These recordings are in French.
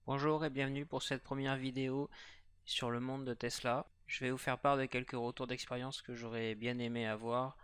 Bonjour et bienvenue pour cette première vidéo sur le monde de Tesla. Je vais vous faire part de quelques retours d'expérience que j'aurais bien aimé avoir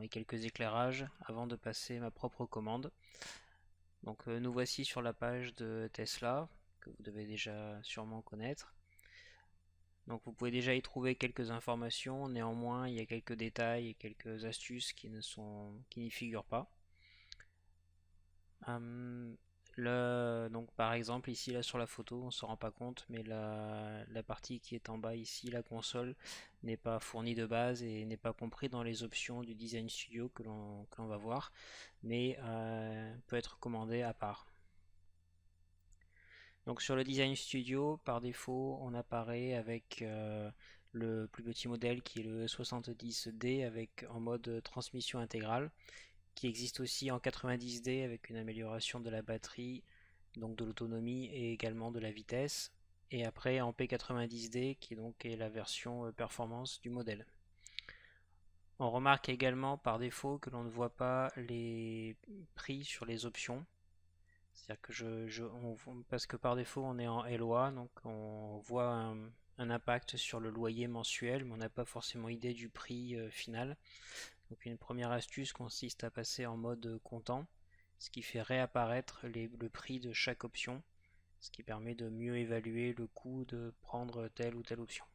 et quelques éclairages avant de passer ma propre commande. Donc nous voici sur la page de Tesla que vous devez déjà sûrement connaître. Donc vous pouvez déjà y trouver quelques informations, néanmoins il y a quelques détails et quelques astuces qui n'y figurent pas. Donc par exemple ici là sur la photo on ne se rend pas compte, mais la partie qui est en bas ici, la console, n'est pas fournie de base et n'est pas compris dans les options du Design Studio que l'on va voir, mais peut être commandé à part. Donc sur le Design Studio, par défaut on apparaît avec le plus petit modèle qui est le 70D avec en mode transmission intégrale, qui existe aussi en 90D avec une amélioration de la batterie, donc de l'autonomie et également de la vitesse. Et après en P90D qui donc est la version performance du modèle. On remarque également par défaut que l'on ne voit pas les prix sur les options. C'est-à-dire que parce que par défaut on est en LOA, donc on voit un impact sur le loyer mensuel, mais on n'a pas forcément idée du prix final. Donc une première astuce consiste à passer en mode comptant, ce qui fait réapparaître le prix de chaque option, ce qui permet de mieux évaluer le coût de prendre telle ou telle option.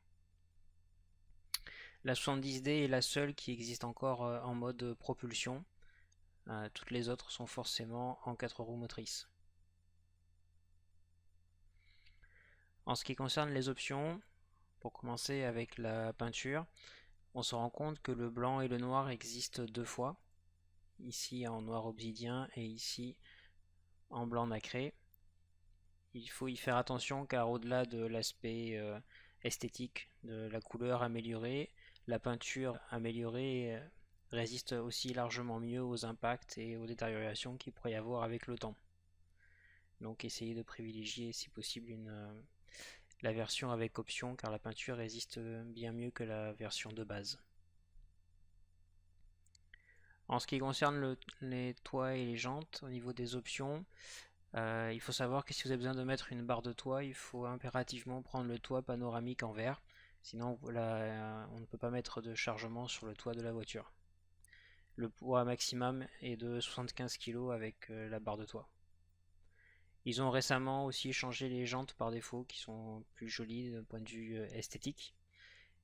La 70D est la seule qui existe encore en mode propulsion. Toutes les autres sont forcément en 4 roues motrices. En ce qui concerne les options, pour commencer avec la peinture, on se rend compte que le blanc et le noir existent deux fois, ici en noir obsidien et ici en blanc nacré. Il faut y faire attention car au-delà de l'aspect esthétique de la couleur améliorée, la peinture améliorée résiste aussi largement mieux aux impacts et aux détériorations qu'il pourrait y avoir avec le temps. Donc essayez de privilégier si possible la version avec option car la peinture résiste bien mieux que la version de base. En ce qui concerne les toits et les jantes, au niveau des options, il faut savoir que si vous avez besoin de mettre une barre de toit, il faut impérativement prendre le toit panoramique en verre. Sinon, on ne peut pas mettre de chargement sur le toit de la voiture. Le poids maximum est de 75 kg avec la barre de toit. Ils ont récemment aussi changé les jantes par défaut qui sont plus jolies d'un point de vue esthétique.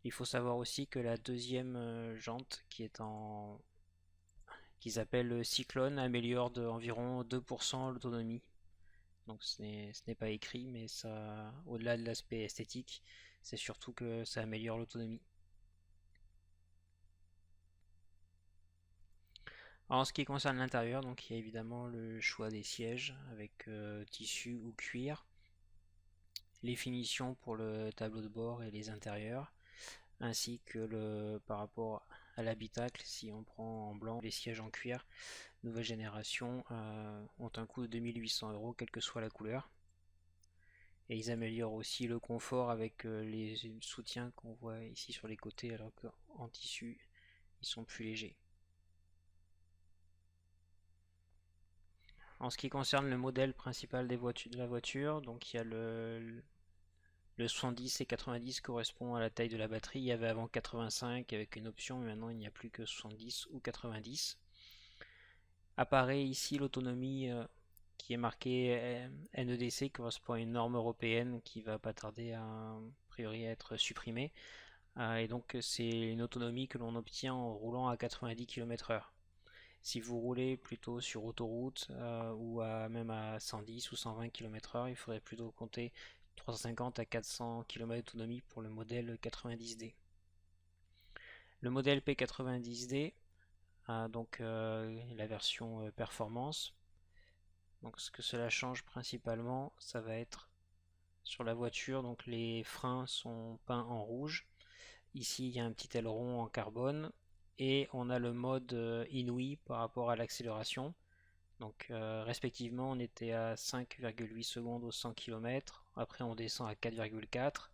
Il faut savoir aussi que la deuxième jante qu'ils appellent Cyclone améliore d'environ 2% l'autonomie. Donc ce n'est pas écrit, mais ça, au-delà de l'aspect esthétique, c'est surtout que ça améliore l'autonomie. En ce qui concerne l'intérieur, donc il y a évidemment le choix des sièges avec tissu ou cuir, les finitions pour le tableau de bord et les intérieurs, ainsi que par rapport à l'habitacle, si on prend en blanc les sièges en cuir nouvelle génération ont un coût de 2800 €, quelle que soit la couleur. Et ils améliorent aussi le confort avec les soutiens qu'on voit ici sur les côtés, alors qu'en tissu, ils sont plus légers. En ce qui concerne le modèle principal de la voiture, donc il y a le 70 et 90 correspond à la taille de la batterie. Il y avait avant 85 avec une option, mais maintenant il n'y a plus que 70 ou 90. Apparaît ici l'autonomie qui est marquée NEDC, qui correspond à une norme européenne qui va pas tarder a priori à être supprimée. Et donc c'est une autonomie que l'on obtient en roulant à 90 km/h. Si vous roulez plutôt sur autoroute ou même à 110 ou 120 km/h, il faudrait plutôt compter 350 à 400 km d'autonomie pour le modèle 90D. Le modèle P90D a donc la version performance. Donc ce que cela change principalement, ça va être sur la voiture, donc les freins sont peints en rouge. Ici il y a un petit aileron en carbone et on a le mode inouï par rapport à l'accélération. Donc respectivement on était à 5,8 secondes au 100 km, après on descend à 4,4,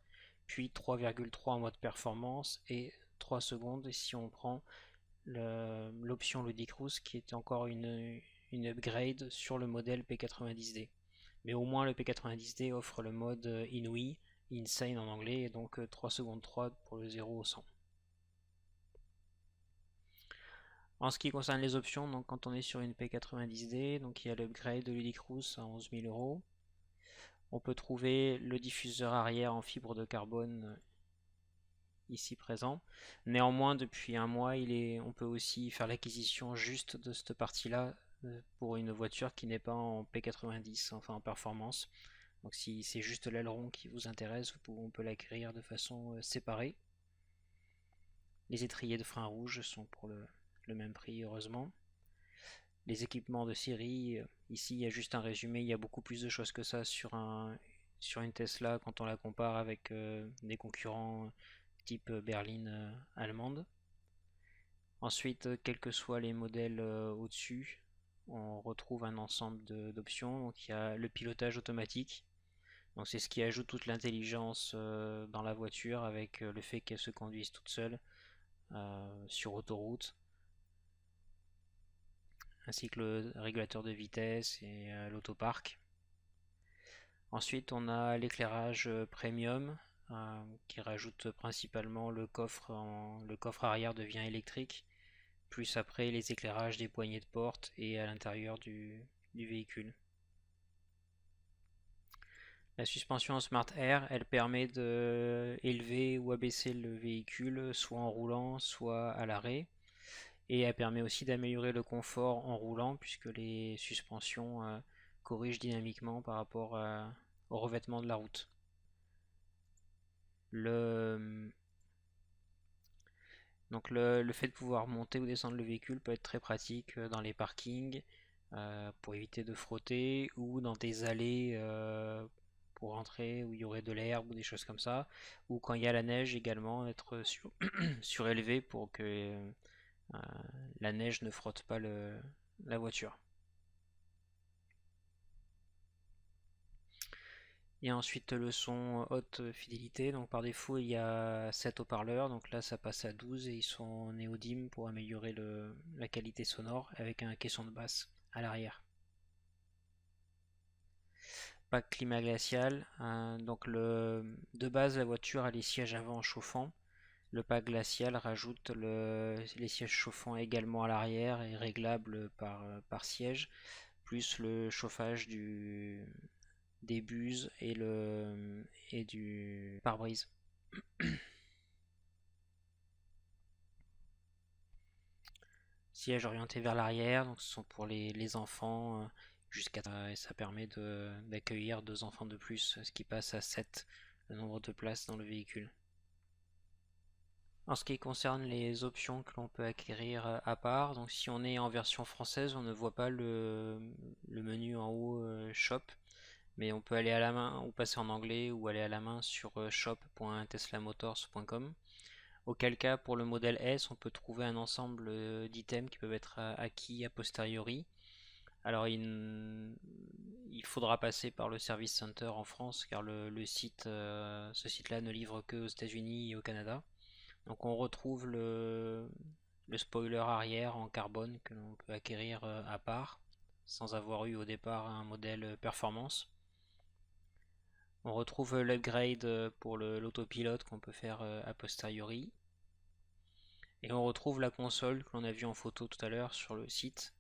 puis 3,3 en mode performance et 3 secondes si on prend l'option Ludicrous qui est encore une upgrade sur le modèle P90D. Mais au moins le P90D offre le mode Inouï, Insane en anglais, et donc 3 secondes 3 pour le 0 au 100. En ce qui concerne les options, donc quand on est sur une P90D, donc il y a l'upgrade de Ludicrous à 11 000 euros. On peut trouver le diffuseur arrière en fibre de carbone ici présent. Néanmoins, depuis un mois, on peut aussi faire l'acquisition juste de cette partie-là pour une voiture qui n'est pas en P90, enfin en performance. Donc si c'est juste l'aileron qui vous intéresse, on peut l'acquérir de façon séparée. Les étriers de frein rouge sont pour le même prix, heureusement. Les équipements de série, ici il y a juste un résumé, il y a beaucoup plus de choses que ça sur une Tesla quand on la compare avec des concurrents type berline allemande. Ensuite, quels que soient les modèles au-dessus, on retrouve un ensemble d'options. Donc il y a le pilotage automatique. Donc c'est ce qui ajoute toute l'intelligence dans la voiture avec le fait qu'elle se conduise toute seule sur autoroute, ainsi que le régulateur de vitesse et l'autopark. Ensuite, on a l'éclairage premium qui rajoute principalement le coffre arrière devient électrique, plus après les éclairages des poignées de porte et à l'intérieur du véhicule. La suspension Smart Air, elle permet de élever ou abaisser le véhicule soit en roulant, soit à l'arrêt. Et elle permet aussi d'améliorer le confort en roulant puisque les suspensions corrigent dynamiquement par rapport au revêtement de la route. Donc le fait de pouvoir monter ou descendre le véhicule peut être très pratique dans les parkings pour éviter de frotter ou dans des allées pour entrer où il y aurait de l'herbe ou des choses comme ça, ou quand il y a la neige également être surélevé pour que la neige ne frotte pas la voiture. Et ensuite le son haute fidélité, donc par défaut il y a 7 haut-parleurs, donc là ça passe à 12 et ils sont néodymes pour améliorer la qualité sonore avec un caisson de basse à l'arrière. Pack climat glacial, donc de base la voiture a les sièges avant chauffants. Le pack glacial rajoute les sièges chauffants également à l'arrière et réglables par siège, plus le chauffage des buses et du pare-brise. Siège orienté vers l'arrière, donc ce sont pour les enfants et ça permet d'accueillir 2 enfants de plus, ce qui passe à 7 le nombre de places dans le véhicule. En ce qui concerne les options que l'on peut acquérir à part, donc si on est en version française, on ne voit pas le menu en haut Shop, mais on peut aller à la main ou passer en anglais ou aller à la main sur shop.teslamotors.com. Auquel cas, pour le modèle S, on peut trouver un ensemble d'items qui peuvent être acquis a posteriori. Alors, il faudra passer par le Service Center en France, car ce site-là ne livre que aux États-Unis et au Canada. Donc, on retrouve le spoiler arrière en carbone que l'on peut acquérir à part, sans avoir eu au départ un modèle performance. On retrouve l'upgrade pour l'autopilote qu'on peut faire a posteriori. Et on retrouve la console que l'on a vue en photo tout à l'heure sur le site.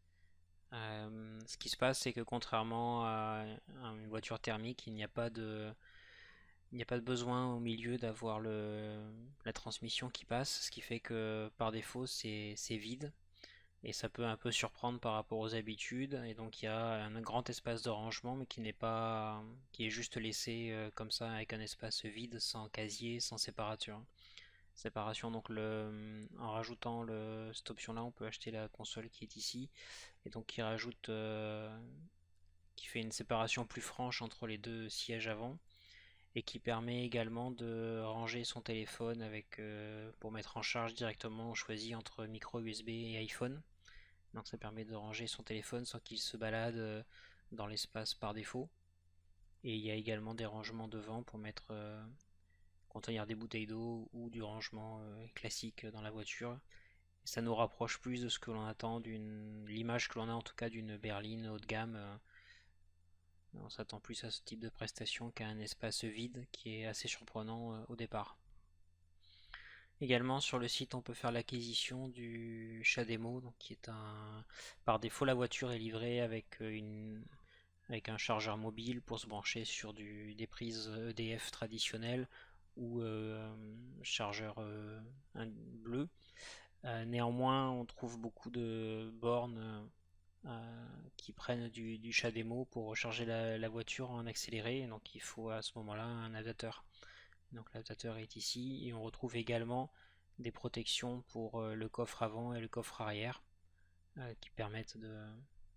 Ce qui se passe, c'est que contrairement à une voiture thermique, il n'y a pas de besoin au milieu d'avoir la transmission qui passe, ce qui fait que par défaut c'est vide et ça peut un peu surprendre par rapport aux habitudes. Et donc il y a un grand espace de rangement, mais qui est juste laissé comme ça avec un espace vide, sans casier, sans séparation. Donc en rajoutant cette option là, on peut acheter la console qui est ici et donc qui fait une séparation plus franche entre les deux sièges avant et qui permet également de ranger son téléphone pour mettre en charge directement. On choisit entre micro USB et iPhone, donc ça permet de ranger son téléphone sans qu'il se balade dans l'espace par défaut. Et il y a également des rangements devant pour contenir des bouteilles d'eau ou du rangement classique dans la voiture. Et ça nous rapproche plus de ce que l'on attend l'image que l'on a en tout cas d'une berline haut de gamme On s'attend plus à ce type de prestation qu'à un espace vide qui est assez surprenant au départ. Également sur le site on peut faire l'acquisition du CHAdeMO, donc qui est par défaut la voiture est livrée avec un chargeur mobile pour se brancher sur des prises EDF traditionnelles ou chargeur bleu. Néanmoins on trouve beaucoup de bornes qui prennent du CHAdeMO pour recharger la voiture en accéléré, donc il faut à ce moment-là un adaptateur. Donc l'adaptateur est ici et on retrouve également des protections pour le coffre avant et le coffre arrière qui permettent de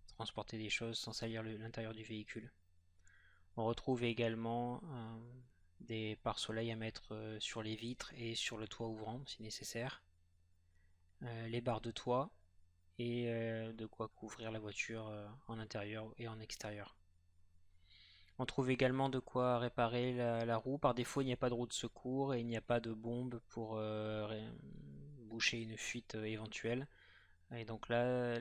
transporter des choses sans salir l'intérieur du véhicule. On retrouve également des pare-soleil à mettre sur les vitres et sur le toit ouvrant si nécessaire, les barres de toit et de quoi couvrir la voiture en intérieur et en extérieur. On trouve également de quoi réparer la roue. Par défaut, il n'y a pas de roue de secours et il n'y a pas de bombe pour boucher une fuite éventuelle. Et donc là,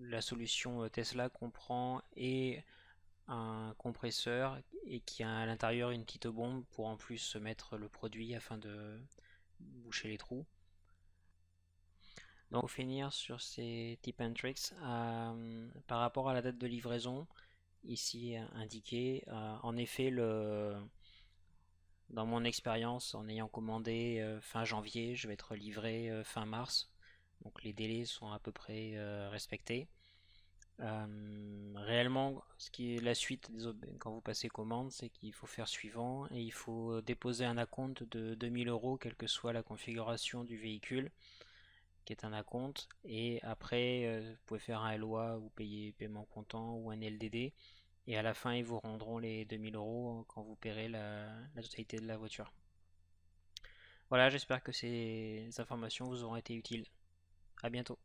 la solution Tesla comprend et un compresseur et qui a à l'intérieur une petite bombe pour en plus mettre le produit afin de boucher les trous. Donc pour finir sur ces tips and tricks, par rapport à la date de livraison, ici indiqué. En effet, dans mon expérience, en ayant commandé fin janvier, je vais être livré fin mars. Donc les délais sont à peu près respectés. Réellement, ce qui est la suite quand vous passez commande, c'est qu'il faut faire suivant et il faut déposer un acompte de 2000 euros, quelle que soit la configuration du véhicule, qui est un acompte. Et après, vous pouvez faire un LOA ou payer paiement comptant ou un LDD. Et à la fin, ils vous rendront les 2000 euros quand vous paierez la totalité de la voiture. Voilà, j'espère que ces informations vous auront été utiles. À bientôt.